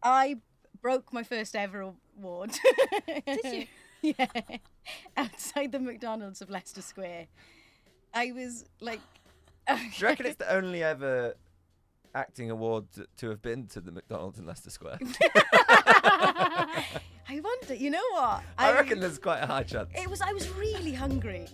I broke my first ever award. Did you? Yeah. Outside the McDonald's of Leicester Square. I was like... Do you reckon it's the only ever acting award to have been to the McDonald's in Leicester Square? I wonder, you know what? I reckon there's quite a high chance. I was really hungry.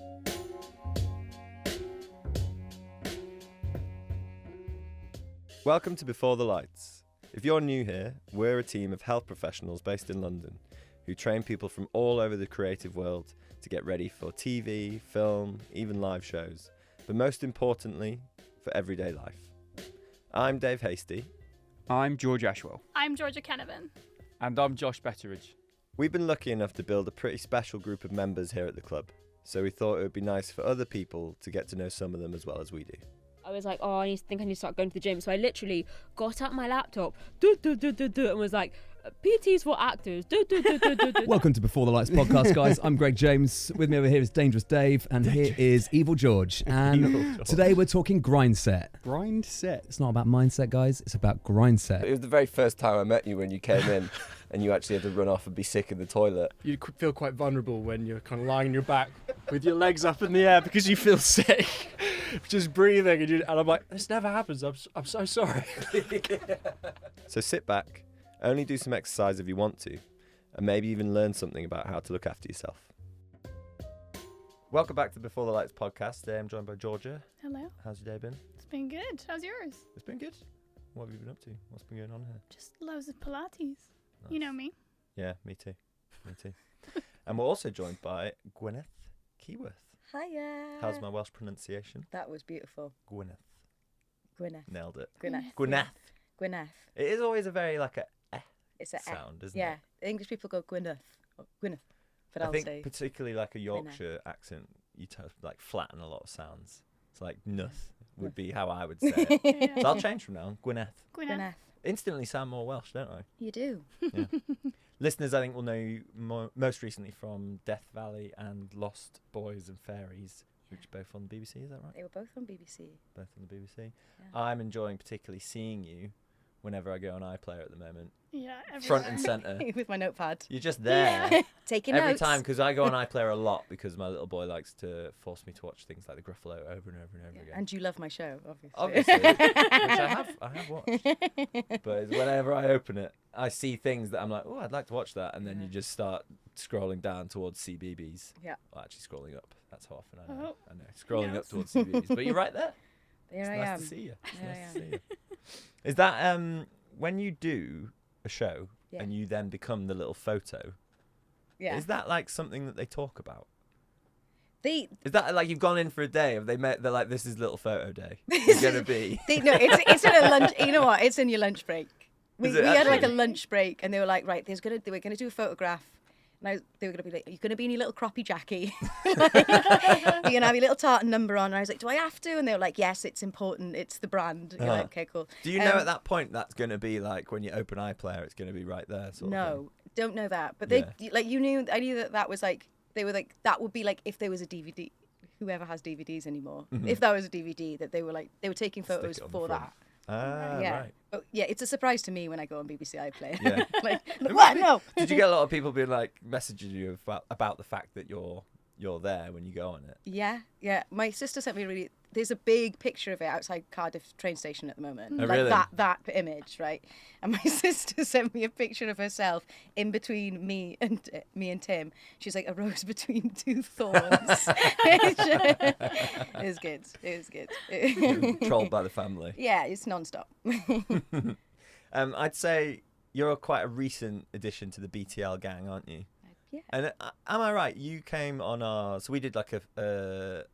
Welcome to Before the Lights. If you're new here, we're a team of health professionals based in London who train people from all over the creative world to get ready for TV, film, even live shows, but most importantly, for everyday life. I'm Dave Hasty. I'm George Ashwell. I'm Georgia Canavan. And I'm Josh Betteridge. We've been lucky enough to build a pretty special group of members here at the club, so we thought it would be nice for other people to get to know some of them as well as we do. I was like, I need to start going to the gym. So I literally got out my laptop, and was like, PT's for actors. Welcome to Before the Lights podcast, guys. I'm Greg James. With me over here is Dangerous Dave, and here is Evil George. And today we're talking grind set. Grind set? It's not about mindset, guys. It's about grind set. It was the very first time I met you when you came in and you actually had to run off and be sick in the toilet. You feel quite vulnerable when you're kind of lying on your back with your legs up in the air because you feel sick, just breathing, and I'm like, this never happens. I'm so sorry. So sit back, only do some exercise if you want to, and maybe even learn something about how to look after yourself. Welcome back to Before the Lights podcast. Today I'm joined by Georgia. Hello. How's your day been? It's been good. How's yours? It's been good. What have you been up to? What's been going on here? Just loads of Pilates. Nice. You know me. Yeah, me too. And we're also joined by Gwyneth Keyworth. Hiya. How's my Welsh pronunciation? That was beautiful. Gwyneth. Nailed it. Gwyneth. Gwyneth. It is always a very like a It's a sound, isn't yeah. it? English people go Gwyneth. Or Gwyneth. But I I'll think say particularly like a Yorkshire accent, you like flatten a lot of sounds. It's like nuth would be how I would say it. Yeah. So I'll change from now on. Gwyneth. Gwyneth. Instantly sound more Welsh, don't I? You do. Yeah. Listeners, I think will know you most recently from Death Valley and Lost Boys and Fairies, which are both on the BBC. Is that right? They were both on BBC. Both on the BBC. Yeah. I'm enjoying particularly seeing you whenever I go on iPlayer at the moment. Yeah. Front everywhere. and centre. With my notepad. You're just there. Yeah. Taking Every notes. time, because I go on iPlayer a lot because my little boy likes to force me to watch things like The Gruffalo over and over and over again. And you love my show, obviously. Obviously, which I have watched. But it's whenever I open it, I see things that I'm like, oh, I'd like to watch that, and then you just start scrolling down towards CBeebies. Yeah. Well, actually scrolling up. That's how often I know. Oh. I know. Scrolling up Yes. towards CBeebies. But you're right there. There It's I nice am. to see you. It's There nice I to see you. Is that when you do a show Yeah. and you then become the little photo? Yeah. Is that like something that they talk about? They Is that like you've gone in for a day? Have they met? They're like, this is little photo day. It's gonna be. no, it's in a lunch. You know what? It's in your lunch break. We Is it had like a actually? lunch break, and they were like, right, they were gonna do a photograph. And they were going to be like, you're going to be in your little croppy Jackie. You're going to have your little tartan number on. And I was like, do I have to? And they were like, yes, it's important. It's the brand. You're like, okay, cool. Do you know at that point that's going to be like when you open iPlayer, it's going to be right there? Sort of No, don't know that. But Yeah. I knew that was like, they were like, that would be like if there was a DVD, whoever has DVDs anymore, if that was a DVD, that they were taking Stick photos it on the for front. that. Ah, Yeah. right. But yeah, it's a surprise to me when I go on BBC iPlayer. Yeah. Like, what? No. Did you get a lot of people being like messaging you about the fact that you're there when you go on it? Yeah. My sister sent me there's a big picture of it outside Cardiff train station at the moment. Oh, like really? that image, right? And my sister sent me a picture of herself in between me and Tim. She's like a rose between two thorns. It was good. Trolled by the family. Yeah, it's non-stop. I'd say you're quite a recent addition to the BTL gang, aren't you? Yeah. And am I right? You came on so we did like a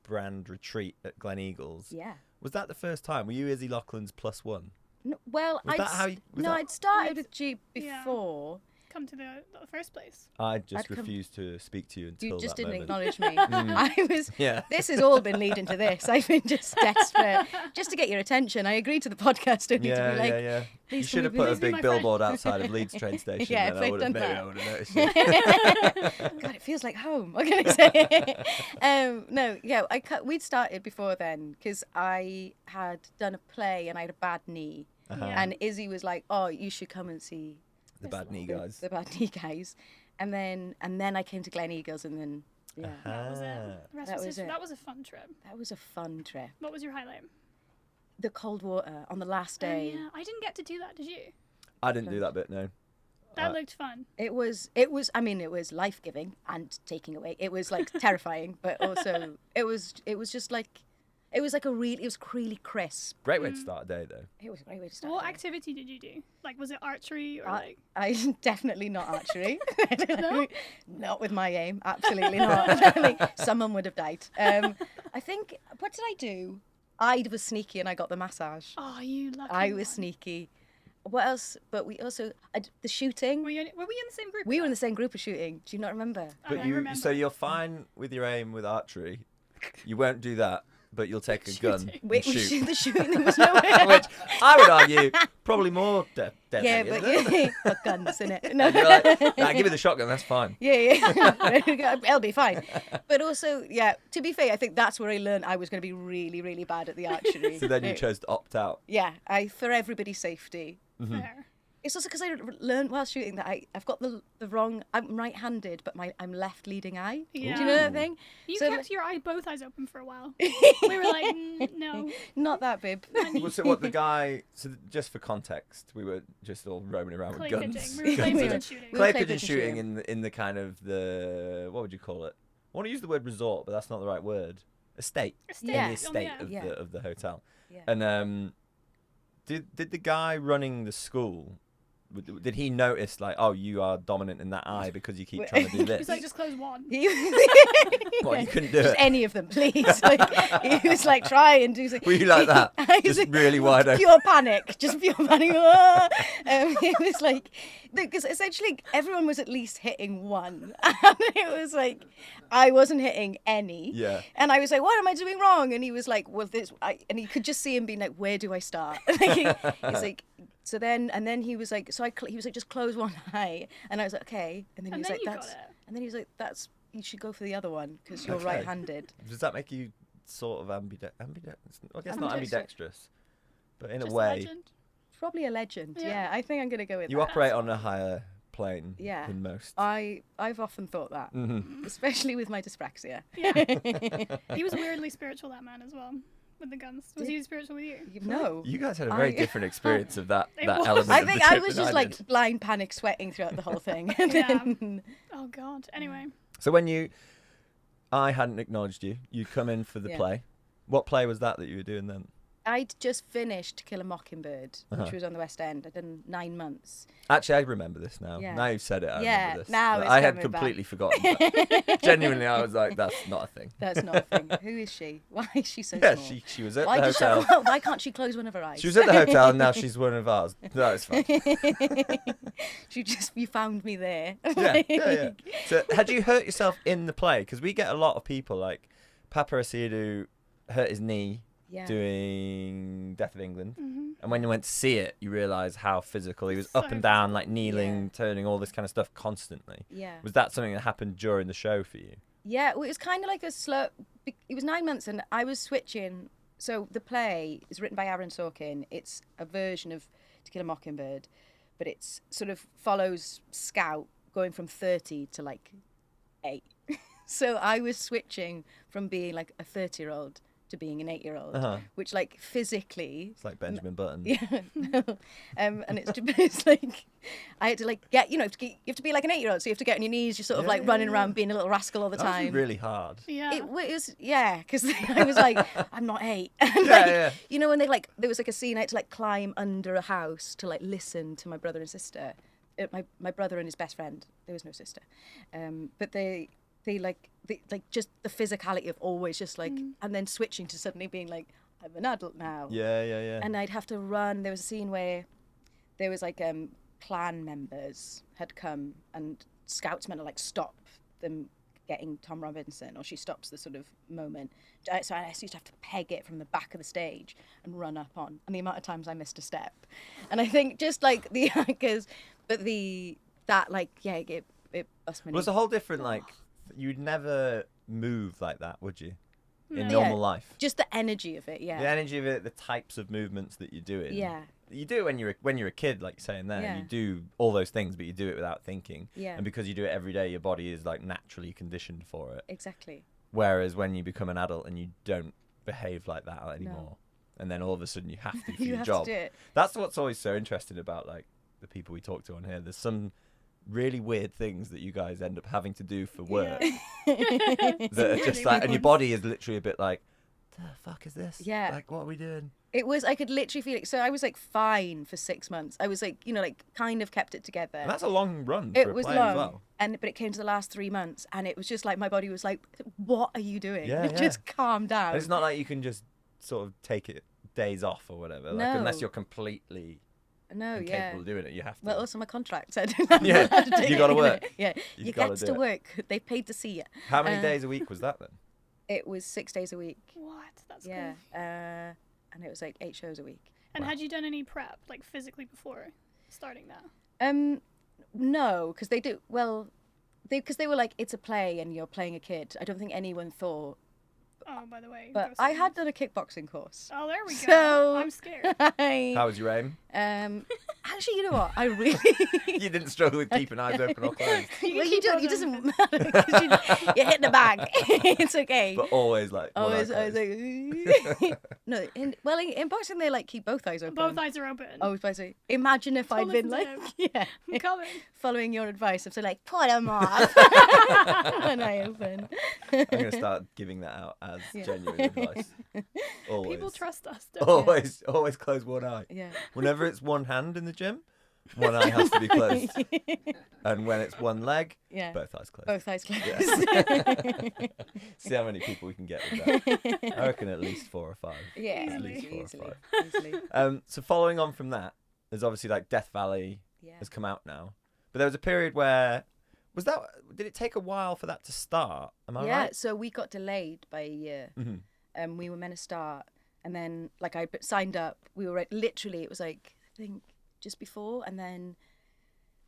brand retreat at Glen Eagles. Yeah. Was that the first time? Were you Izzy Loughlin's +1? No, well, Was that how you- was that- I'd started with G Yeah. before. Come to the first place. I just I'd come- refused to speak to you until You just that didn't moment. acknowledge me. I was. Yeah. This has all been leading to this. I've been just desperate, just to get your attention. I agreed to the podcast only to be like, Yeah. You please should have can we put a please be big my friend? billboard outside of Leeds train station. Yeah, then if they'd done maybe that. I would have noticed you. God, it feels like home. What can I say? No, yeah, we'd started before then because I had done a play and I had a bad knee. Uh-huh. Yeah. And Izzy was like, "Oh, you should come and see The bad knee the- guys. the bad knee guys." And then I came to Glen Eagles, and then yeah, That was it. Ah. The rest That was was history. it. That was a fun trip. that was a fun trip. What was your highlight? The cold water on the last day. Oh, yeah. I didn't get to do that. Did you? I didn't do that bit, no. That looked fun. It was. I mean, it was life giving and taking away. It was like terrifying, but also it was just like, it was really crisp. Great way to start a day, though. It was a great way to start. What the day. activity did you do? Like, was it archery or like? I definitely not archery. Not with my aim. Absolutely not. Like, someone would have died. I think. What did I do? I was sneaky and I got the massage. Oh, you lucky. I was one. sneaky. What else? But we also the shooting. Were we in the same group? We were in the same group of shooting. Do you not remember? Oh, I But remember. so you're fine with your aim with archery. You won't do that, but you'll take a gun and We shoot. the shooting. There was nowhere. Which I would argue probably more deadly. Yeah, isn't but it? got guns in it. No. You're like, nah, give me the shotgun. That's fine. Yeah. It'll be fine. But also, yeah, to be fair, I think that's where I learned I was going to be really, really bad at the archery. So then you chose to opt out. Yeah, for everybody's safety. Fair. It's also because I learned while shooting that I've got the wrong. I'm right-handed, but I'm left leading eye. Yeah. Do you know that thing? You So, kept your both eyes open for a while. We were like, no. not that, babe. Well, so what the guy? So just for context, we were just all roaming around Clay with guns. pigeon. We were clay Guns pigeon in shooting. We were Clay clay pigeon pigeon shooting shooting. in the kind of the, what would you call it? I want to use the word resort, but that's not the right word. Estate. Estate. Yeah. In the estate Yeah. of the hotel. Yeah. And did the guy running the school? Did he notice like, oh, you are dominant in that eye because you keep trying to do this? He's like, just close one. What, you couldn't do Just it? any of them, please. Like, he was like, try and do something. Were you like that? I was Just really wide open? Pure panic. Just pure panic. It was like, because essentially everyone was at least hitting one. And it was like, I wasn't hitting any. Yeah. And I was like, what am I doing wrong? And he was like, well, and you could just see him being like, where do I start? He's like, so then, and then he was like, he was like, just close one eye. And I was like, okay. And then he And was then like, you got that's, it. and then he was like, you should go for the other one because you're Okay. right-handed. Does that make you sort of ambidextrous? I guess not Ambidextrous. ambidextrous, but in Just a way, legend. Probably a legend. Yeah. Yeah, I think I'm going to go with you that. operate on a higher plane Yeah. than most. I've often thought that, especially with my dyspraxia. Yeah. He was weirdly spiritual, that man, as well, with the guns. Was he spiritual with you? No. You guys had a very I- different experience of that It that was. element. I of think the I trip was than just did. like blind panic sweating throughout the whole thing. And Yeah. then, Oh, God. Anyway. So when I hadn't acknowledged you. You come in for the Yeah. play. What play was that you were doing then? I'd just finished To Kill a Mockingbird, Uh-huh. which was on the West End. I'd done 9 months. Actually, I remember this now. Yeah. Now you've said it, I Yeah, remember this. now But it's I had coming back. completely forgotten. But genuinely, I was like, that's not a thing. That's not a thing. Who is she? Why is she so Yeah, small? she was at Why, the does hotel. why can't she close one of her eyes? She was at the hotel, and now she's one of ours. That is fine. You found me there. Yeah. So, had you hurt yourself in the play? Because we get a lot of people like Papa Asidu hurt his knee Yeah. doing Death of England, Mm-hmm. and when you went to see it, you realise how physical he was, So up and down, physical. like kneeling, Yeah. turning, all this kind of stuff constantly. Yeah. Was that something that happened during the show for you? Yeah, well, it was kind of like a slow. It was 9 months, and I was switching. So the play is written by Aaron Sorkin. It's a version of To Kill a Mockingbird, but it's sort of follows Scout going from 30 to like 8. So I was switching from being like a 30-year-old to being an 8-year-old, Uh-huh. which like physically. It's like Benjamin Button. Yeah, and it's like I had to like get, you have to be like an 8-year-old, so you have to get on your knees, you're sort of like running around being a little rascal all the That must be time. really hard. Yeah. It was, yeah, because I was like, I'm not 8. And Yeah, like, yeah. you know, when there was like a scene I had to like climb under a house to like listen to my brother and sister. My brother and his best friend. There was no sister, but they just the physicality of always just like, and then switching to suddenly being like, I'm an adult now. Yeah. And I'd have to run. There was a scene where there was like clan members had come and Scouts meant to like stop them getting Tom Robinson, or she stops the sort of moment. So I used to have to peg it from the back of the stage and run up on. And the amount of times I missed a step. And I think just like it bust my Well, it's a knee. whole different, like, you'd never move like that, would you? In No. normal Yeah. life. Just the energy of it, yeah. The energy of it, the types of movements that you're doing. Yeah. you do it when you're a kid, like you're saying there. Yeah. You do all those things, but you do it without thinking. Yeah. And because you do it every day, your body is like naturally conditioned for it. Exactly. Whereas when you become an adult and you don't behave like that anymore, No. and then all of a sudden you have to for You your have job. to do it. That's what's always so interesting about like the people we talk to on here. There's some really weird things that you guys end up having to do for work that are just like, and your body is literally a bit like, the fuck is this? Yeah. Like, what are we doing? It was, I could literally feel it. So I was like fine for 6 months. I was like, you know, like kind of kept it together. And that's a long run It for a was play long, as well. but it came to the last 3 months, and it was just like my body was like, "What are you doing? Yeah, Just calm down." And it's not like you can just sort of take it days off or whatever. Like, unless No. you're completely No, incapable yeah. of doing it, you have to. Well, also my contract said. Yeah, you gotta work. Yeah, You've you gotta get do to it. work. They paid to see you. How many uh, days a week was that then? It was 6 days a week. What? That's Yeah, cool. and it was like 8 shows a week. And Wow. had you done any prep, like physically, before starting that? No, because they do well. Because they were like, it's a play and you're playing a kid. I don't think anyone thought. Oh, by the way. But go I see had this. done a kickboxing course. Oh, there we go. So I'm scared. How was your aim? Actually, you know what? I really. You didn't struggle with keeping eyes open or closed, Well, you keep don't. those It doesn't matter because you hit the bag. It's okay. but always like. one eye Always, I was closed. like, no. In boxing, they like keep both eyes open. Both eyes are open. I was basically imagine if Don't I'd been listen like, to yeah, I'm coming. following your advice of so like put them off when I open. I'm gonna start giving that out as Yeah. genuine advice. Always. People trust us. Don't they? Always close one eye. Yeah. Whenever it's one hand in the gym, one eye has to be closed. And when it's one leg, Yeah. both eyes closed. Both eyes closed. Yeah. See how many people we can get with that. I reckon at least 4 or 5. Yeah. At least 4 or Easily. 5. Easily. So following on from that, there's obviously like Death Valley Yeah. has come out now, but there was a period where did it take a while for that to start? Am I Yeah. right? So we got delayed by a year. We were meant to start, and then like I signed up. We were literally. It was like I think just before, and then.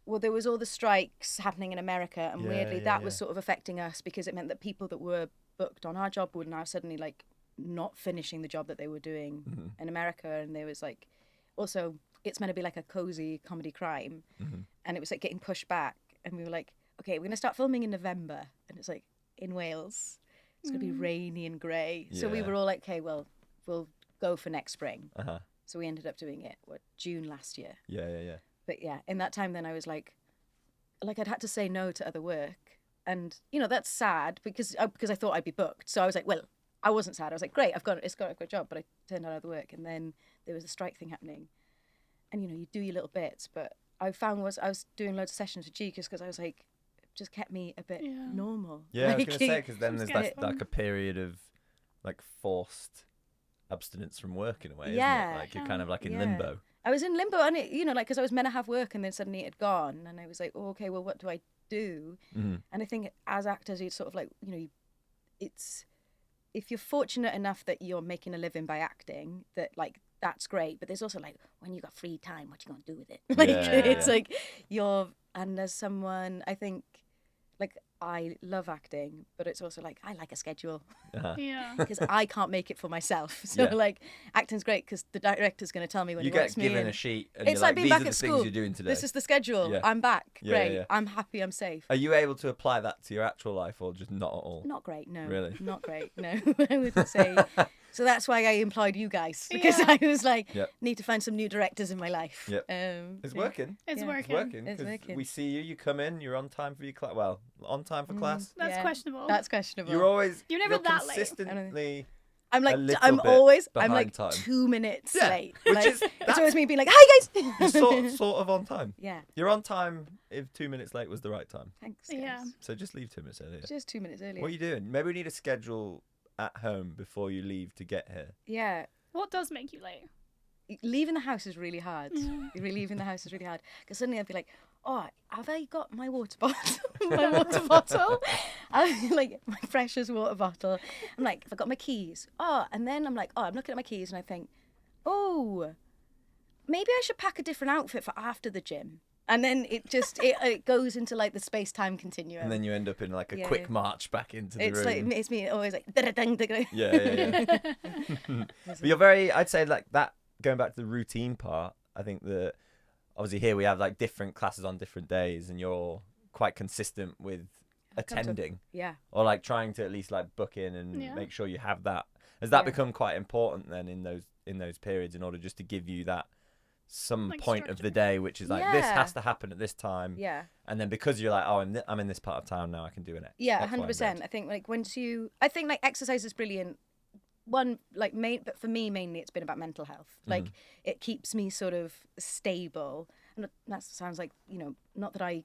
Well, there was all the strikes happening in America, and Yeah, weirdly yeah, that was yeah. sort of affecting us because it meant that people that were booked on our job were now suddenly like not finishing the job that they were doing in America, and there was like also it's meant to be like a cozy comedy crime, and it was like getting pushed back, and we were like, okay, we're gonna start filming in November, and it's like in Wales, it's gonna be rainy and grey, so we Yeah. were all like, okay, well, we'll go for next spring. Uh-huh. So we ended up doing it June last year. Yeah. But yeah, in that time, then I was like I'd had to say no to other work, and you know that's sad because I thought I'd be booked. So I was like, well, I wasn't sad. I was like, great, I've got a job, but I turned down other work, and then there was a strike thing happening, and you know you do your little bits, but I found I was doing loads of sessions with G because I was like, it just kept me a bit Yeah. normal. Yeah, I was Like, going to say, because then Just there's get like a period of like forced abstinence from work in a way, isn't Yeah. it? Like you're kind of like in Yeah. limbo. I was in limbo, and it, you know, like because I was meant to have work, and then suddenly it had gone, and I was like, oh, okay, well, what do I do? Mm-hmm. And I think as actors, you sort of like, you know, it's if you're fortunate enough that you're making a living by acting, that like that's great. But there's also like when you got free time, what you gonna do with it? Like it's like and as someone, I think, like I love acting, but it's also like I like a schedule Uh-huh. Yeah. because I can't make it for myself. So Yeah. like acting's great because the director's gonna tell me when You he wants get me given in. a sheet and It's you're like being these back are the at things school. you're doing today. This is the schedule. Yeah. I'm back. Yeah, Great. yeah. I'm happy. I'm safe. Are you able to apply that to your actual life or just not at all? Not great, no. Really? Not great, no. I would say. So that's why I employed you guys because Yeah. I was like, Yep. need to find some new directors in my life. Yep. It's yeah. working. It's Yeah. working. It's working It's because working. we see you. You come in. You're on time for your class. Well, on time for class. That's Yeah. questionable. That's questionable. You're always. You're never that late. consistently. I'm like, a little I'm bit always, I'm behind like time. 2 minutes Yeah, late. which Like, is- it's always me being like, hi guys. You're sort of on time. Yeah. You're on time if 2 minutes late was the right time. Thanks. Guys. Yeah. So just leave 2 minutes earlier. Just 2 minutes earlier. What are you doing? Maybe we need a schedule at home before you leave to get here. Yeah. What does make you late? Leaving the house is really hard. Yeah. Leaving the house is really hard because suddenly I'd be like, oh, have I got my water bottle? My water bottle? I'm like, my precious water bottle. I'm like, have I got my keys? Oh, and then I'm like, oh, I'm looking at my keys and I think, oh, maybe I should pack a different outfit for after the gym. And then it goes into like the space-time continuum. And then you end up in like a Yeah. quick march back into the it's room. like, it's me always like, da-da-dang. Yeah. But you're very, I'd say like that, going back to the routine part, I think that obviously here we have like different classes on different days, and you're quite consistent with attending, Yeah. or like trying to at least like book in and Yeah. make sure you have that. Has that Yeah. become quite important then in those periods, in order just to give you that some Like point of the structure. day, which is like this Yeah. has to happen at this time, Yeah. and then because you're like, oh, I'm in this part of town now, I can do it. Yeah, X, Y, and 100%. Z. I think like I think like exercise is brilliant. One like but for me mainly it's been about mental health. Like it keeps me sort of stable, and that sounds like, you know, not that I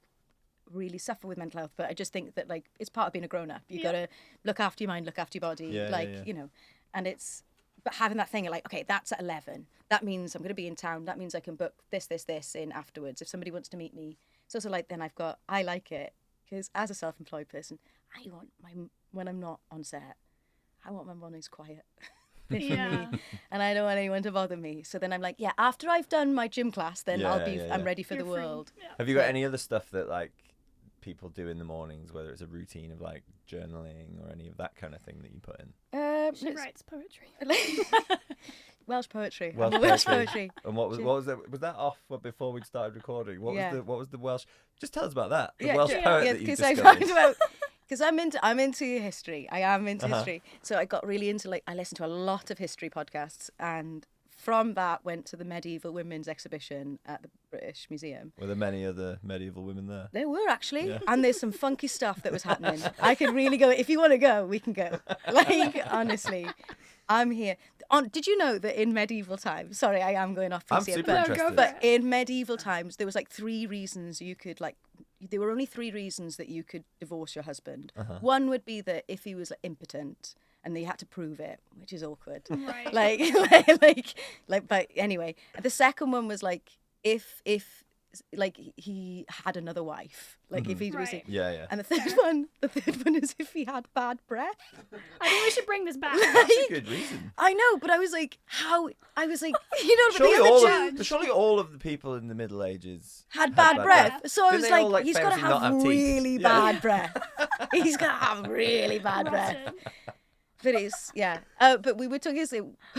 really suffer with mental health, but I just think that like it's part of being a grown up. You Yeah. gotta look after your mind, look after your body, Yeah, like yeah. you know, and it's. But having that thing of like, okay, that's at 11. That means I'm going to be in town. That means I can book this in afterwards. If somebody wants to meet me, it's also like then I like it because as a self-employed person, I want when I'm not on set, I want my mornings quiet. They're for Yeah. me, and I don't want anyone to bother me. So then I'm like, yeah, after I've done my gym class, then Yeah, I'm yeah. ready for You're the free. world. Yeah. Have you got any other stuff that like people do in the mornings, whether it's a routine of like journaling or any of that kind of thing that you put in? She writes poetry. Welsh poetry. Welsh I'm a Welsh poetry. poetry. And what was that? Was that off before we started recording? What was the Welsh? Just tell us about that. The Welsh poet that you discovered. Because I'm into history. I am into history. So I got really into I listened to a lot of history podcasts, and from that went to the medieval women's exhibition at the British Museum. Were there many other medieval women there? There were actually, Yeah. and there's some funky stuff that was happening. I could really go. If you want to go, we can go. Like honestly, I'm here. Did you know that in medieval times? Sorry, I am going off I'm piece here, super but interested. but in medieval times, there was like 3 reasons you could there were only 3 reasons that you could divorce your husband. One would be that if he was impotent and they had to prove it, which is awkward. Right. But anyway, the second one was like if he had another wife, if he was. Right. Yeah. And the third one is if he had bad breath. I think we should bring this back. That's a good reason. I know, but I was like, how? I was like, you know, but Surely the other all, two of, surely all of the people in the Middle Ages had bad breath. So I Didn't was they all, like, he's got to famously not have have teeth? really Yeah. bad breath. He's got to have really bad breath. Rotten. But it's, yeah. But we were talking,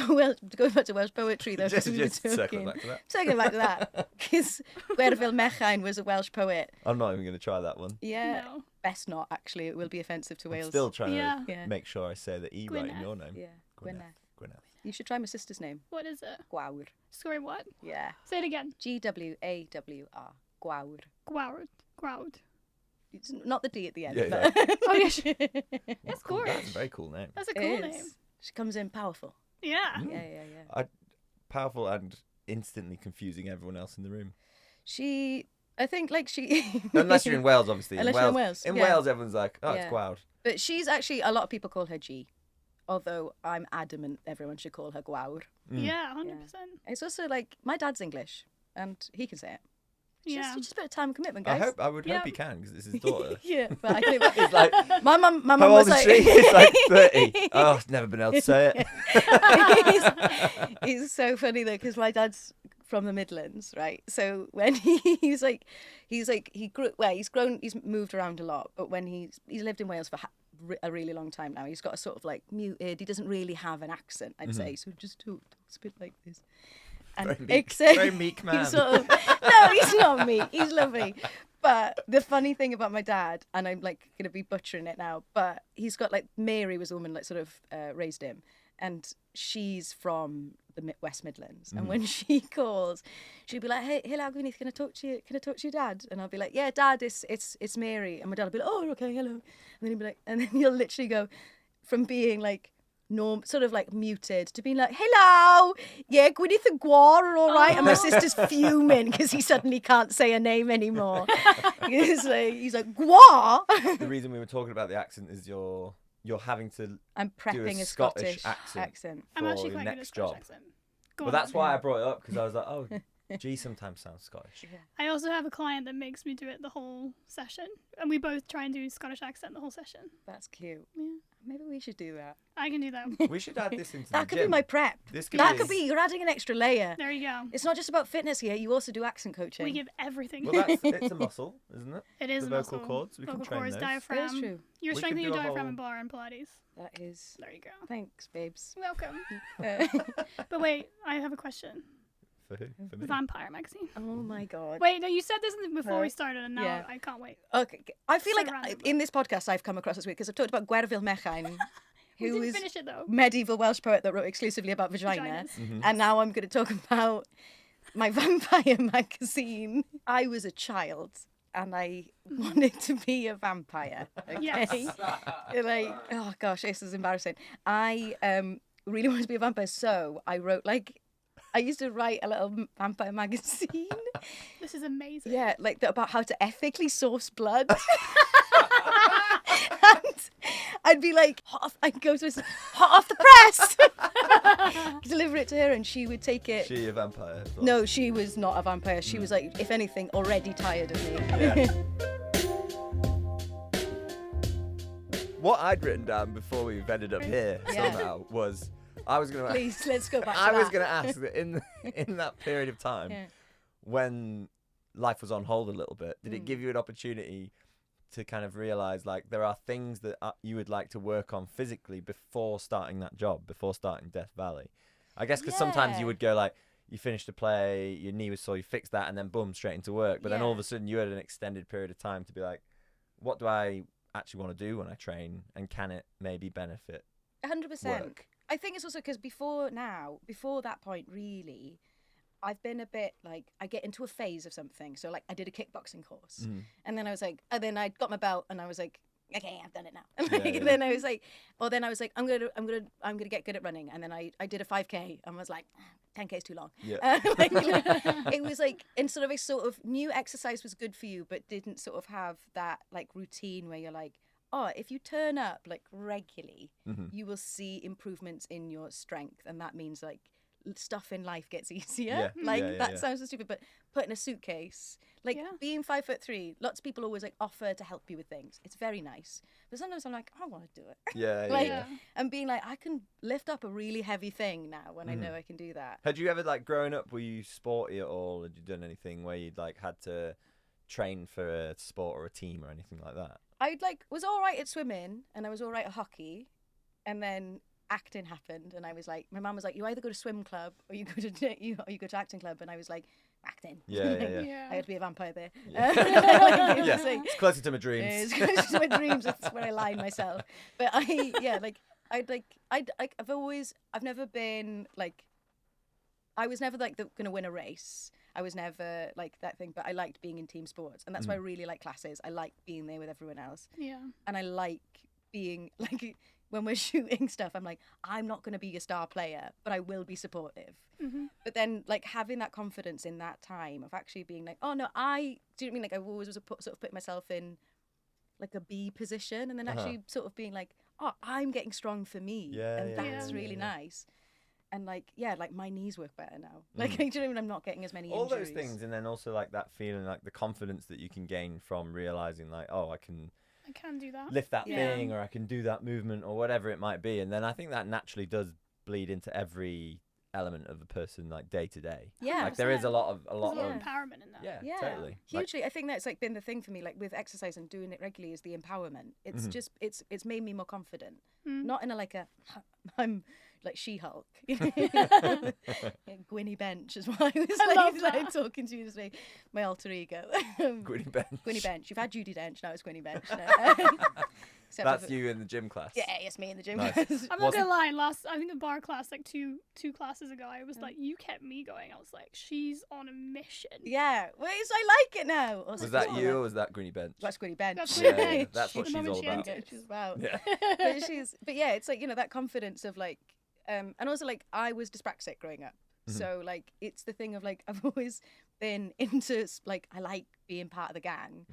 going back to Welsh poetry though. 'cause we were Just circle talking- back to that. Circling back to that. Because Gwyneth Keyworth was a Welsh poet. I'm not even going to try that one. Yeah. No. Best not, actually. It will be offensive to I'm Wales. still trying Yeah. to Yeah. make sure I say the E right in Gwyneth. your name. Yeah. Gwyneth. Gwyneth. You should try my sister's name. What is it? Gwawr. Sorry, what? Yeah. Say it again. Gwawr. Gwawr. Gwowd. Gwowd. It's not the D at the end. Yeah, but Oh, yeah. That's cool. That's a very cool name. That's a it cool is. name. She comes in powerful. Yeah. Yeah. Powerful and instantly confusing everyone else in the room. I think she. Unless you're in Wales, obviously. Unless you're in Wales, In yeah. Wales, everyone's like, oh, it's Yeah. Gwawr. But she's actually, a lot of people call her G. Although I'm adamant everyone should call her Gwawr. Yeah, 100%. It's also my dad's English and he can say it. Yeah. Just a bit of time and commitment, I guys. would Yeah. hope he can, because it's his daughter. Yeah, but I think It's like, my mum how was old is like, she? It's like 30. Oh, I've never been able to say it. it's so funny though because my dad's from the Midlands, right? So when he's moved around a lot, but when he's lived in Wales for a really long time now, he's got a sort of muted. He doesn't really have an accent, I'd say. So just talks a bit like this. And Very meek man. he's sort of, no, he's not meek. He's lovely. But the funny thing about my dad, and I'm going to be butchering it now, but he's got Mary was a woman raised him, and she's from the West Midlands. And when she calls, she'll be like, "Hey, hello, Gwyneth, can I talk to you? Can I talk to your dad?" And I'll be like, "Yeah, Dad, it's Mary." And my dad will be like, "Oh, okay, hello." And then he'll be like, and then he'll literally go from being muted to being like, "Hello, yeah, Gwyneth and Gwar are all right." And my sister's fuming because he suddenly can't say her name anymore. he's like Gwar. The reason we were talking about the accent is you're having to I'm do prepping a a Scottish Scottish accent. I'm for actually your quite good at next Scottish job. accent. Go Well, on that's then. why I brought it up, because I was like, oh, G sometimes sounds Scottish. I also have a client that makes me do it the whole session, and we both try and do Scottish accent the whole session. That's cute. Yeah, Maybe we should do that. I can do that. We should add this into That the could gym. be my prep. This could That be- could be. You're adding an extra layer. There you go. It's not just about fitness here. You also do accent coaching. We give everything. Well, it's a muscle, isn't it? It is the a vocal muscle. cords, we can vocal train cords, those. diaphragm. That is true. You're We strengthening could your do a diaphragm whole- in bar and Pilates. That is. There you go. Thanks, babes. Welcome. Uh, But wait, I have a question. For who? For me. Vampire magazine. Oh my god. Wait, no, you said this before we Right. started, and now Yeah. I can't wait. Okay, I feel So like random, in this podcast I've come across this week because I've talked about Gwerfyl Mechain, We who didn't is finish it though. medieval Welsh poet that wrote exclusively about vagina. Vaginas. And now I'm going to talk about my vampire magazine. I was a child and I wanted to be a vampire. Okay? Yes. Like, oh gosh, this is embarrassing. I really wanted to be a vampire, so I wrote I used to write a little vampire magazine. This is amazing. Yeah, like about how to ethically source blood. And I'd be like, I'd go to this hot off the press, deliver it to her, and she would take it. She a vampire? as well? No, she was not a vampire. She was like, if anything, already tired of me. Yeah. What I'd written down before we've ended up here Yeah. somehow was I was going to. Please, let's go back to I was that. going to ask that in that period of time Yeah. when life was on hold a little bit, did it give you an opportunity to kind of realize like there are things that you would like to work on physically before starting that job, before starting Death Valley? I guess because sometimes Yeah. you would go like, you finished a play, your knee was sore, you fixed that, and then boom, straight into work. But then all of Yeah. a sudden you had an extended period of time to be like, what do I actually want to do when I train, and can it maybe benefit 100%. work? I think it's also because before that point, really, I've been a bit like, I get into a phase of something. So like I did a kickboxing course and then I was like, and then I got my belt and I was like, okay, I've done it now. Yeah. Then I was like, I'm gonna get good at running. And then I did a 5K and was like, 10K is too long. Yeah. It was like, and sort of knew exercise was good for you, but didn't sort of have that like routine where you're like, oh, if you turn up like regularly, you will see improvements in your strength. And that means like stuff in life gets easier. Yeah. Like Yeah, yeah, that yeah. sounds so stupid, but put in a suitcase, like Yeah. being 5'3", lots of people always like offer to help you with things. It's very nice. But sometimes I'm like, I want to do it. Yeah, yeah, Like, yeah. and being like, I can lift up a really heavy thing now when I know I can do that. Had you ever, like, growing up, were you sporty at all? Had you done anything where you'd, like, had to train for a sport or a team or anything like that? Was all right at swimming and I was all right at hockey, and then acting happened and I was like, my mum was like, you either go to swim club or you go to acting club, and I was like, acting. Yeah, yeah, yeah. Yeah. I had to be a vampire there. Yeah. Like, it was Yeah, like- it's closer to my dreams. it's just my dreams. That's where I line myself. But I've never been like, I was never like gonna win a race. I was never like that thing, but I liked being in team sports, and that's why I really like classes. I like being there with everyone else, Yeah. and I like being like when we're shooting stuff. I'm like, I'm not gonna be a star player, but I will be supportive. But then like having that confidence in that time of actually being like, oh no, do you know what I mean? Like I always was sort of put myself in like a B position, and then actually sort of being like, oh, I'm getting strong for me, Yeah, and yeah, that's yeah, really nice. And like, yeah, like my knees work better now. Like, do you know what I mean? I'm not getting as many All injuries. those things, and then also, like, that feeling, like, the confidence that you can gain from realising, like, oh, I can I can do that. lift that Yeah. thing, or I can do that movement, or whatever it might be. And then I think that naturally does bleed into every element of the person, like, day to day. Yeah. Like, there is a lot of, There's a lot Yeah. of empowerment in that. yeah, Yeah, totally. Like, hugely. I think that's like been the thing for me, like with exercise and doing it regularly, is the empowerment. It's just it's made me more confident. Not in a like a I'm like She-Hulk. Gwynny Bench is what I was love like talking to you this week. My alter ego. Gwyneth Bench. Gwynny Bench. You've had Judi Dench, now it's Gwynny Bench. Except That's I've- you in the gym class. Yeah, it's me in the gym. Nice. I'm not gonna lie. I think the bar class, like two classes ago, I was like, you kept me going. I was like, she's on a mission. Yeah, well, I like it now. I Was like, that "Oh, you, or was that Gwyneth Bench? That's Gwynny Bench. That's Yeah, Gwynny yeah, Bench. that's what The she's moment all she about. entered. She's about. Yeah. But yeah, it's like, you know, that confidence of like, and also like I was dyspraxic growing up. So like, it's the thing of like, I've always been into like, I like being part of the gang,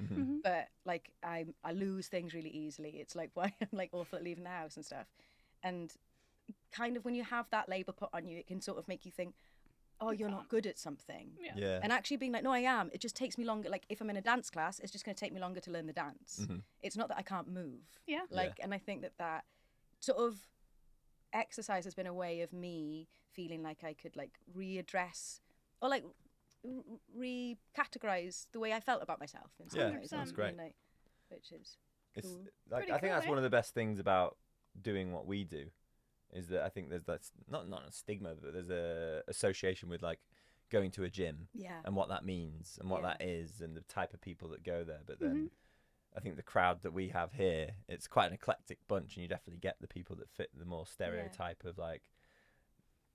but like I lose things really easily. It's like why I'm like awful at leaving the house and stuff. And kind of when you have that label put on you, it can sort of make you think, oh, you're not good at something. Yeah. Yeah. And actually being like, no, I am. It just takes me longer. Like if I'm in a dance class, it's just going to take me longer to learn the dance. It's not that I can't move. Yeah. Like, and I think that sort of exercise has been a way of me feeling like I could like readdress or like recategorize the way I felt about myself in some Yeah, ways. sounds and, great. like, which is It's cool. like Pretty I think cool, that's one eh? of the best things about doing what we do, is that I think there's that not a stigma, but there's a association with like going to a gym Yeah. and what that means and what Yeah. that is and the type of people that go there. But then I think the crowd that we have here, it's quite an eclectic bunch, and you definitely get the people that fit the more stereotype of like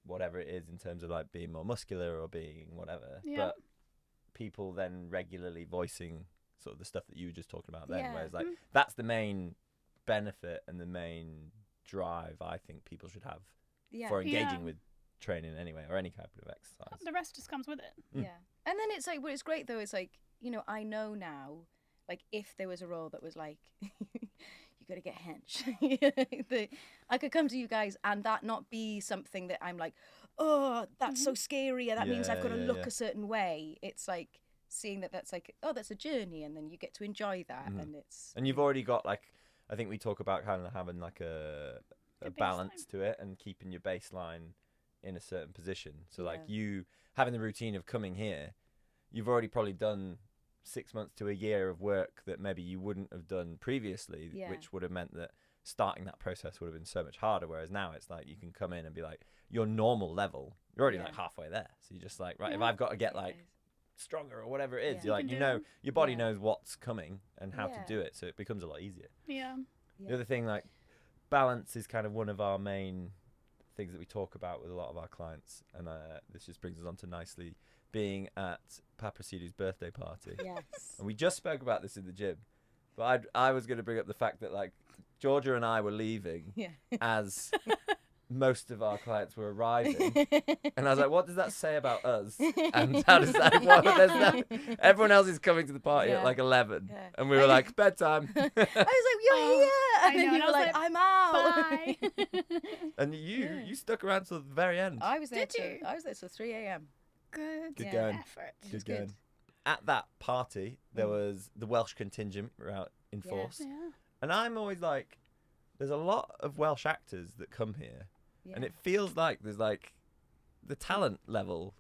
whatever it is in terms of like being more muscular or being whatever. Yeah. But people then regularly voicing sort of the stuff that you were just talking about then, Yeah. whereas like that's the main benefit and the main drive I think people should have Yeah. for engaging Yeah. with training anyway, or any type of exercise. The rest just comes with it. Mm. Yeah. And then it's like, what is great though, is like, you know, I know now, like, if there was a role that was like, you got to get hench, I could come to you guys and that not be something that I'm like, oh, that's so scary, and that means I've got to look a certain way. It's like seeing that that's like, oh, that's a journey, and then you get to enjoy that, and it's. And you've already got like, I think we talk about kind of having like a balance to it and keeping your baseline in a certain position. So like you having the routine of coming here, you've already probably done 6 months to a year of work that maybe you wouldn't have done previously, which would have meant that starting that process would have been so much harder. Whereas now it's like you can come in and be like, your normal level, you're already like halfway there. So you're just like, right, if I've got to get like stronger or whatever it is, you're like, you know, your body knows what's coming and how to do it. So it becomes a lot easier. Yeah. The other thing, like, balance is kind of one of our main things that we talk about with a lot of our clients, and this just brings us on to nicely being at Paprasidu's birthday party. Yes. And we just spoke about this in the gym, but I was going to bring up the fact that like Georgia and I were leaving as most of our clients were arriving, and I was like, what does that say about us? And how does that everyone else is coming to the party at like 11, and we were like, bedtime. I was like, you're here, and then you were like, I'm out. Bye. And you stuck around till the very end. I was there Did you? I was there till 3 a.m. Good going. effort. Good going. At that party, there was the Welsh contingent were out in force, Yeah. and I'm always like, there's a lot of Welsh actors that come here. And it feels like there's like the talent level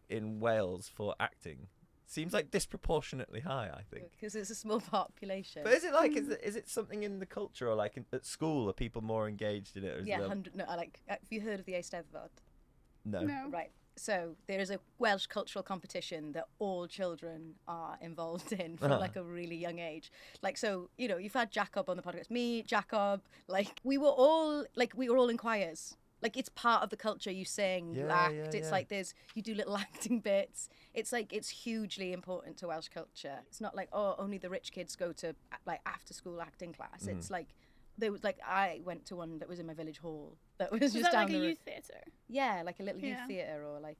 in Wales for acting seems like disproportionately high, I think. Because it's a small population. But is it like, is it something in the culture, or like at school, are people more engaged in it? Or is Yeah, there... 100. No, like, have you heard of the Eisteddfod? No. Right. So there is a Welsh cultural competition that all children are involved in from like a really young age. Like, so, you know, you've had Jacob on the podcast, me, Jacob, like we were all in choirs. Like, it's part of the culture. You sing, you act. It's like you do little acting bits. It's like, it's hugely important to Welsh culture. It's not like, oh, only the rich kids go to like after school acting class. It's like, there was like, I went to one that was in my village hall that was just that down like the a road. youth theatre? Yeah, like a little youth Yeah. theatre, or like,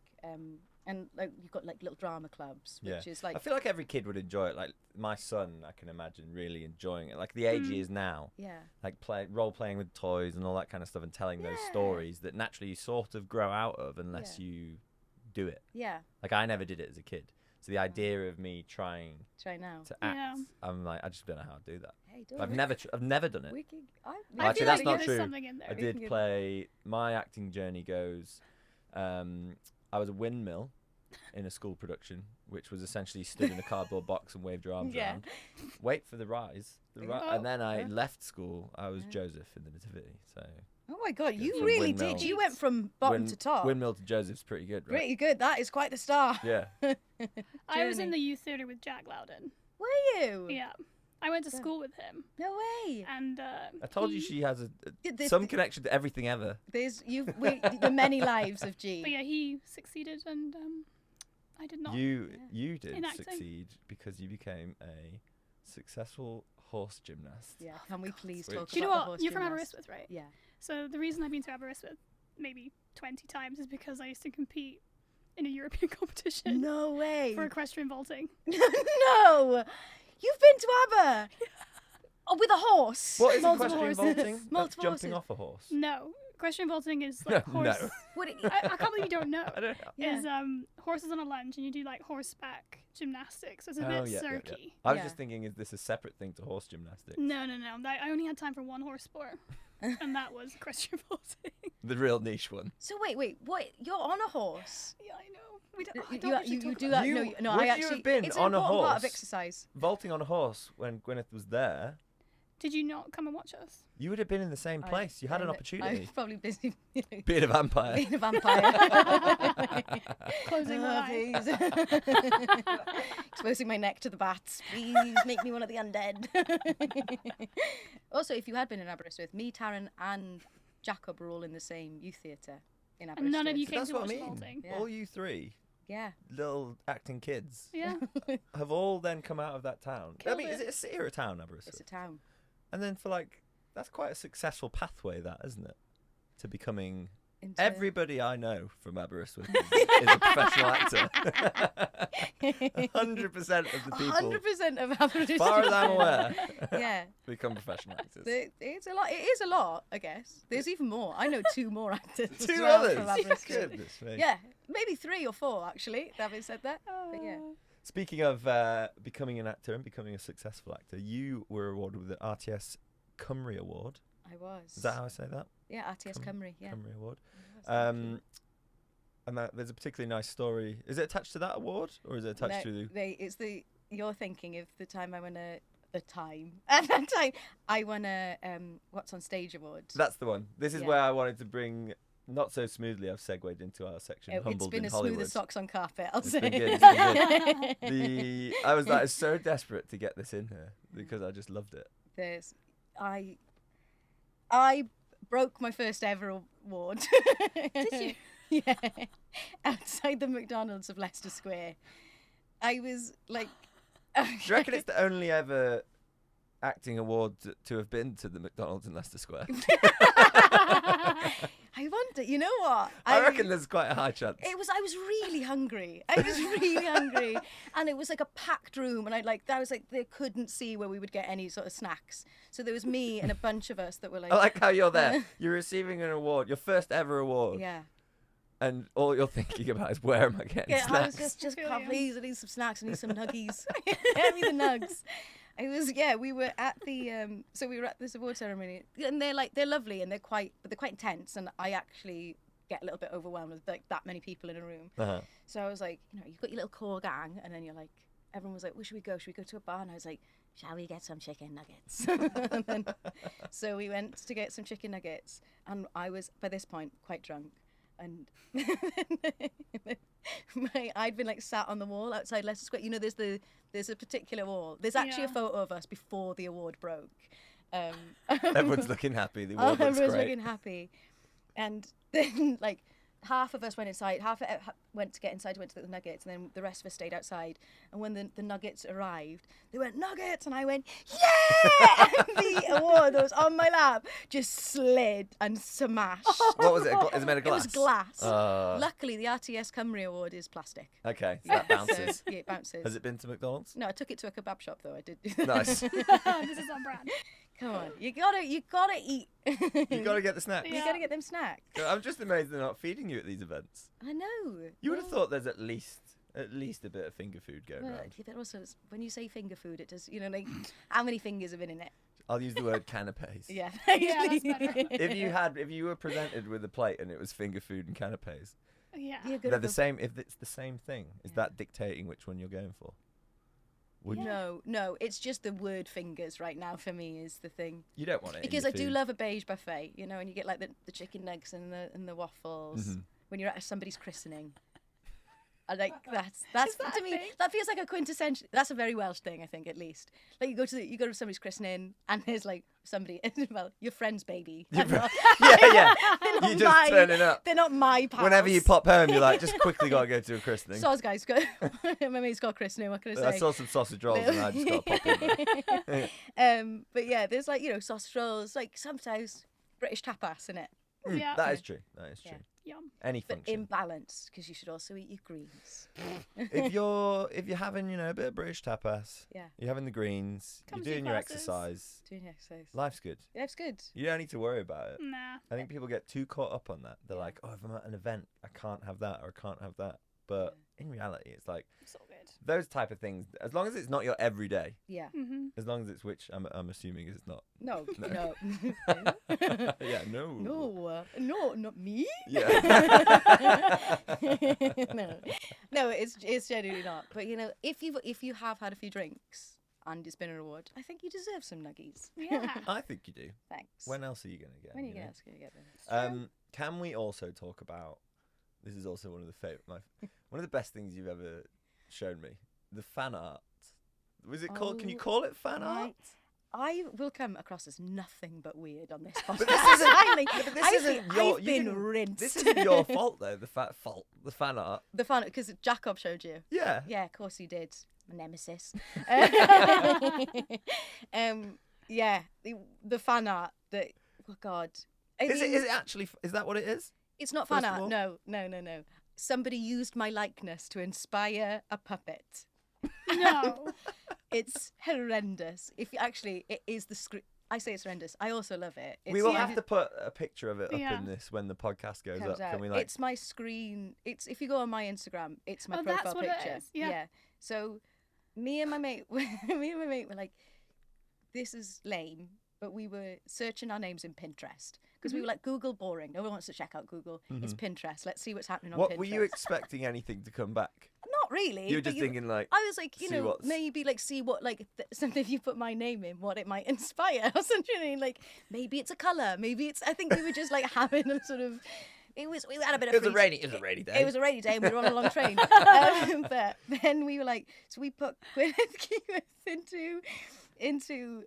and like you've got like little drama clubs, which is like. I feel like every kid would enjoy it. Like my son, I can imagine really enjoying it. Like the age he is now. Yeah. Like role playing with toys and all that kind of stuff, and telling those stories that naturally you sort of grow out of unless you do it. Yeah. Like I never did it as a kid. So the idea of me trying Try now. to act, Yeah. I'm like, I just don't know how to do that. Hey, do I've it. never done it. We can, Well, I actually, feel that's like not there's true. something in there. I did play. My acting journey goes. I was a windmill in a school production, which was essentially stood in a cardboard box and waved your arms around. Wait for the rise, and then I left school. I was Joseph in the Nativity. So. Oh my God, you from really windmill. did. You went from bottom to top. Windmill to Joseph's pretty good, right? Pretty good. That is quite the start. Yeah. I was in Journey. the youth theatre with Jack Loudon. Were you? Yeah. I went to school with him. No way. And I told you she has This- some connection to everything ever. There's the many lives of G. But yeah, he succeeded and I did not. You did In acting. succeed because you became a successful horse gymnast. Yeah. Can we please Which- talk Do you know about the what? horse You're from gymnast? Aberystwyth, right? Yeah. So the reason I've been to Aberystwyth maybe 20 times is because I used to compete in a European competition No way. for equestrian vaulting. No. You've been to Aber. Oh, with a horse. What is Multiple equestrian horses. vaulting? That's Multiple jumping horses. off a horse. No. Equestrian vaulting is like No. horse. What it, I can't believe you don't know. I don't know. Yeah. Is horses on a lunge and you do like horseback gymnastics. So it's a bit cirky. I was Yeah. just thinking, is this a separate thing to horse gymnastics? No. I only had time for one horse sport, and that was equestrian vaulting. The real niche one. So wait. What? You're on a horse? Yeah, I know. We don't, I You, don't usually you talk do about that? You- No, would I you actually. have been it's on an a important part of horse? exercise. Vaulting on a horse when Gwyneth was there. Did you not come and watch us? You would have been in the same place. You had an I opportunity. was probably busy Being a vampire. being a vampire. Closing my eyes. Please. Exposing my neck to the bats. Please make me one of the undead. Also, if you had been in Aberystwyth, me, Taryn, and Jacob were all in the same youth theatre in Aberystwyth. And none of you came That's to what I watch the mean. whole thing. Yeah. All you three Yeah. little acting kids Yeah. have all then come out of that town. Killed is it. it a city or a town, Aberystwyth? It's a town. And then that's quite a successful pathway, that, isn't it? To becoming... Into- Everybody I know from Aberystwyth is a professional actor. 100% of the people, 100% of Aberystwyth. as far as I'm aware, Yeah. become professional actors. It's a lot. It is a lot, I guess. There's even more. I know 2 more actors. as Two well others? from Aberystwyth. Goodness me. Yeah, maybe 3 or 4 actually. Having said that, but yeah. Speaking of becoming an actor and becoming a successful actor, you were awarded with the RTS Cymru Award. I was. Is that how I say that? Yeah, RTS Cymru. Yeah. Cymru Award. I was, And there's a particularly nice story. Is it attached to that award, or is it attached to? it's the. You're thinking of the time I won at that time I won a What's on Stage award. That's the one. This is Yeah. where I wanted to bring. Not so smoothly, I've segued into our section. It's Humbled been in as Hollywood. smooth as socks on carpet. I'll It's say. been good, it's been I was like so desperate to get this in here because I just loved it. I broke my first ever award. Did you? Yeah. Outside the McDonald's of Leicester Square. I was like. Do you reckon it's the only ever acting award to have been to the McDonald's in Leicester Square? I wonder. You know what? I reckon there's quite a high chance. I was really hungry. And it was like a packed room, and they couldn't see where we would get any sort of snacks. So there was me and a bunch of us that were like. I like how you're there. You're receiving an award, your first ever award, Yeah. and all you're thinking about is where am I getting Yeah, I was snacks? just Feel God, you. please, I need some snacks, I need some nuggies. Get me the nugs. We were at this award ceremony, and they're lovely and they're quite intense, and I actually get a little bit overwhelmed with like that many people in a room. Uh-huh. So I was like, you've got your little core gang, and then you're like, everyone was like, where should we go? Should we go to a bar? And I was like, shall we get some chicken nuggets? And then, so we went to get some chicken nuggets, and I was by this point quite drunk. And I'd been like sat on the wall outside Leicester Square. There's a particular wall. There's actually a Yeah. photo of us before the award broke. Everyone's looking happy. The award looks Everyone's great. looking happy. And then like half of us went inside, went to get inside, went to get the nuggets, and then the rest of us stayed outside. And when the nuggets arrived, they went, nuggets! And I went, yeah! And the award that was on my lap just slid and smashed. What was it? Is it made of It glass? was glass. Uh, Luckily, the RTS Cymru award is plastic. okay, so that bounces. So, yeah, it bounces. Has it been to McDonald's? No, I took it to a kebab shop though. I did. Nice. This is on brand. Come on, you gotta eat. You got to get the snacks. You gotta get them snacks. I'm just amazed they're not feeding you at these events. I know. You would have thought there's at least a bit of finger food going Well, around. yeah, but also, when you say finger food, it does. Like how many fingers have been in it? I'll use the word canapes. Yeah. Yeah, that's better. If you were presented with a plate and it was finger food and canapes, Yeah. You're they're gonna the go- same. If it's the same thing, is Yeah. that dictating which one you're going for? Would you? No, it's just the word fingers right now for me is the thing. You don't want it in Because your I do food. love a beige buffet, and you get like the chicken nugs and the waffles Mhm. when you're at somebody's christening. I like that's that to a me thing? that feels like a quintessential. That's a very Welsh thing, I think, at least. Like you go to somebody's christening and there's like somebody, well, your friend's baby. Your They're not- yeah. they're not You just turning up. They're not my pals. Whenever you pop home, you're like, just quickly got to go to a christening. Soz guys, my mate's got a christening. What can I I say? saw some sausage rolls and I just got to pop in there. But yeah, there's like sausage rolls, like sometimes British tapas in it, Yeah. That is true. That is Yeah. true. Yum. Any but function. in balance because you should also eat your greens. if you're having a bit of British tapas, Yeah, you're having the greens, Comes you're with doing your classes. exercise, doing exercise. life's good. Yeah, it's good. You don't need to worry about it. Nah. I think people get too caught up on that. They're like, oh, if I'm at an event, I can't have that or I can't have that. But in reality, it's like It's all good. those type of things. As long as it's not your everyday, Yeah. Mm-hmm. as long as it's which I'm assuming it's not. No. No. No. Yeah, no. No, not me. Yeah. No, it's genuinely not. But if you have had a few drinks Andy Spinner Award. I think you deserve some nuggies. Yeah. I think you do. Thanks. When else are you going to get? When are you know? going to get them? Can we also talk about? This is also one of the one of the best things you've ever shown me. The fan art. Was it called? Can you call it fan art? Right. I will come across as nothing but weird on this podcast. But this isn't. I've been rinsed. This isn't your fault though. The fan art. The fan, because Jacob showed you. Yeah. Yeah, of course he did. My nemesis. Yeah, the fan art. Oh God. Is it actually? Is that what it is? It's not First fan of all? art. No. Somebody used my likeness to inspire a puppet. No. It's horrendous. It is the script. I say it's horrendous. I also love it. We will have to put a picture of it up Yeah. in this when the podcast goes comes up. out. Can we like? It's my screen. It's if you go on my Instagram, it's my Oh, profile that's what it picture. is. Yeah. So me and my mate were like, this is lame. But we were searching our names in Pinterest because we were like, Google boring. No one wants to check out Google. It's Pinterest. Let's see what's happening on Pinterest. What were you expecting anything to come back? Not really. You were but just thinking like. I was like, see what's- maybe like see what like something if you put my name in, what it might inspire or something. Like maybe it's a colour. Maybe it's. I think we were just like having a sort of. We had a bit of. It was a rainy day. It was a rainy day, and we were on a long train. But then we were like, so we put Gwyneth Keyworth into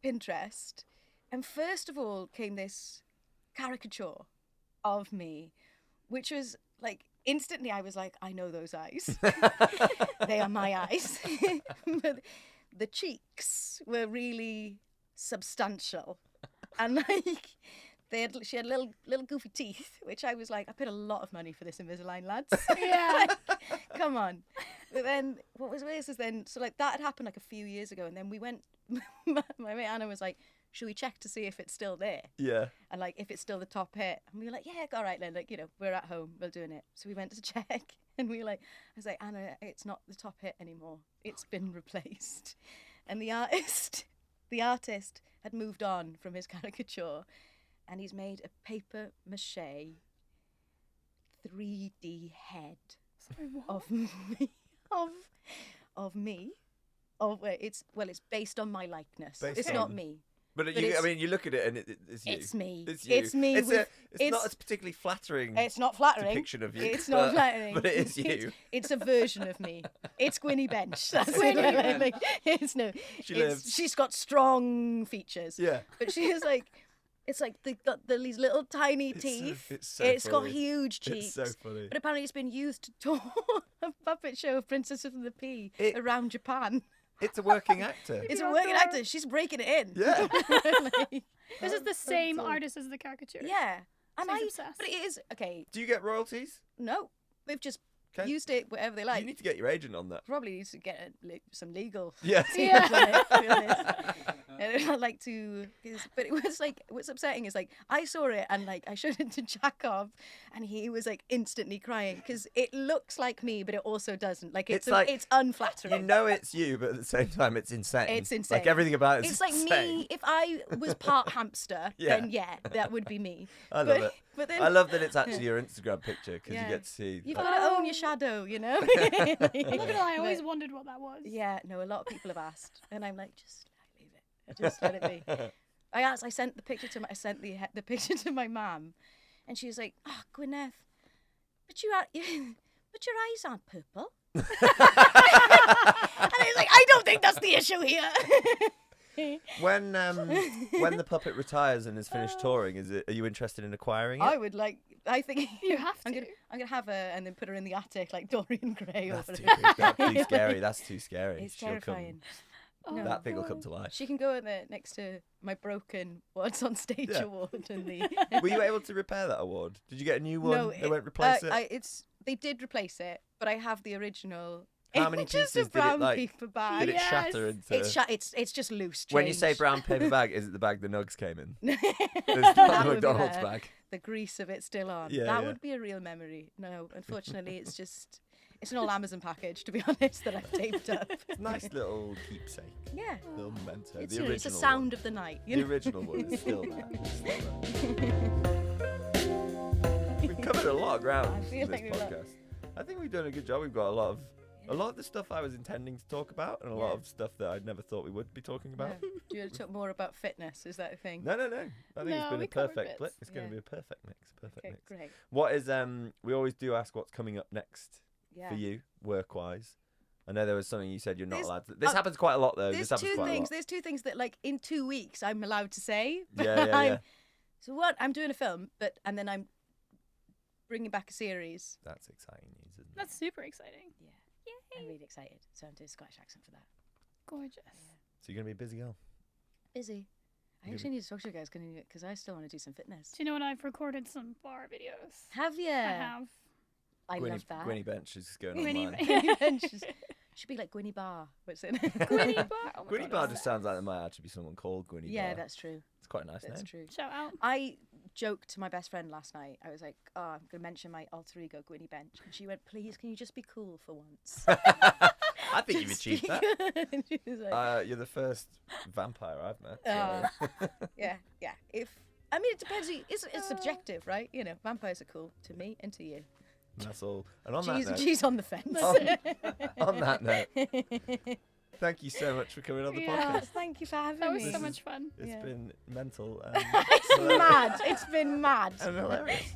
Pinterest, and first of all came this caricature of me, which was like instantly I was like, I know those eyes. They are my eyes. But the cheeks were really substantial, and like. She had little goofy teeth, which I was like, I paid a lot of money for this Invisalign, lads. Yeah. Come on. But then what was weird is then, so like that had happened like a few years ago, and then we went, my mate Anna was like, should we check to see if it's still there? Yeah. And like if it's still the top hit. And we were like, yeah, all right then, like, we're at home, we're doing it. So we went to check, and we were like, I was like, Anna, it's not the top hit anymore. It's been replaced. And the artist had moved on from his caricature. And he's made a paper mache 3D head Sorry, what? of me. It's based on my likeness. Based It's on- not me. But it's- you look at it and it's you. It's me. It's you. It's me. It's with- not a particularly flattering It's not flattering. depiction of you. It's not but- flattering. But it is you. It's a version of me. It's Gwynny Bench. That's Gwynny it. Bench. Like, it's no. She lives. She's got strong features. Yeah. But she is like. It's like they've got these little tiny It's so- teeth. it's so It's got funny. huge cheeks. It's so funny. But apparently it's been used to tour a puppet show of Princess of the Pea It- around Japan. It's a working actor. It's a You're working adorable. actor. She's breaking it in. Yeah. Like, This is the same artist as the caricature. yeah. And So he's obsessed. but it is, okay, Do you get royalties? no. They've just 'Kay. used it whatever they like. You need to get your agent on that. Probably needs to get some legal. Yes. Yeah. To be honest. And I'd like to, but it was like, what's upsetting is like, I saw it and like, I showed it to Jacob and he was like instantly crying because it looks like me, but it also doesn't. Like, it's unflattering. You know it's you, but at the same time it's insane. It's insane. Like everything about it is It's like insane. me, if I was part hamster, Yeah. then yeah, that would be me. I love but, it. But then, I love that it's actually your Instagram picture because Yeah. you get to see. You've like- got to own your shadow, you know? I'm not gonna lie, I always But- wondered what that was. Yeah, no, a lot of people have asked, and I'm like, just leave it. Just let it be. I sent the picture to the picture to my mum, and she was like, "Oh, Gwyneth, but your eyes aren't purple." And I was like, "I don't think that's the issue here." When the puppet retires and is finished touring, are you interested in acquiring it? I would like. I think You have I'm to. gonna have her and then put her in the attic like Dorian Gray. Or That's whatever. too scary. That's too scary. It's She'll come- terrifying. Oh, No. That thing will boy. come to life. She can go in there next to my broken What's on Stage Yeah. award and the. Were you able to repair that award? Did you get a new one? No, They won't replace it. They did replace it, but I have the original. How many It's just a pieces did it, brown like, paper bag. Did it Yes. shatter into? It's just loose. When you say change. brown paper bag, is it the bag the nugs came in? It's That not the would be McDonald's better. bag. The grease of it still on. Yeah, that yeah. would be a real memory. No, unfortunately, it's an old Amazon package, to be honest, that I've taped up. It's a nice little keepsake, Yeah. little memento. It's, the original it's a sound one. of the night. The You know? original one is still there. It's still there. We've covered a lot of ground I in feel this like we've podcast. I think we've done a good job. We've got a lot of A lot of the stuff I was intending to talk about, and a lot Yeah. of stuff that I'd never thought we would be talking about. Yeah. Do you want to talk more about fitness? Is that a thing? No. I think it's No, been we a covered perfect bits. It's going to Yeah. be a perfect mix. Perfect Okay, mix. great. What is we always do ask what's coming up next Yeah. for you, work-wise. I know there was something you said you're not There's- allowed to. This happens quite a lot though. There's This happens two quite a things. lot. There's two things that like in 2 weeks I'm allowed to say. Yeah, yeah, yeah. So what? I'm doing a film, and then I'm bringing back a series. That's exciting news, isn't it? That's super exciting. Yeah. I'm really excited. So I'm doing a Scottish accent for that. Gorgeous. So you're going to be a busy girl. Busy. I You're actually need to talk to you guys because I still want to do some fitness. Do you know what? I've recorded some bar videos. Have you? I have. I Gwynny, love that. Gwynny Bench is going Gwynny online. Gwynny Bench should be like Gwynny Bar. What's it? Gwynny Bar. Oh my Gwynny God, Bar it's- just sounds like there might actually be someone called Gwynny Yeah, Bar. that's true. It's quite a nice That's name. true. Shout out. I joked to my best friend last night. I was like, "Oh, I'm going to mention my alter ego, Gwynny Bench," and she went, "Please, can you just be cool for once?" I think you've Just be achieved that. good." And she was like, You're the first vampire I've met. yeah. I mean, it depends. It's subjective, right? You know, vampires are cool to me and to you. That's all. And on that note, She's on the fence. on that note, thank you so much for coming on the Yeah. podcast. Thank you for having That was me. so This much fun. It's Yeah. been mental It's mad. It's been mad. and hilarious.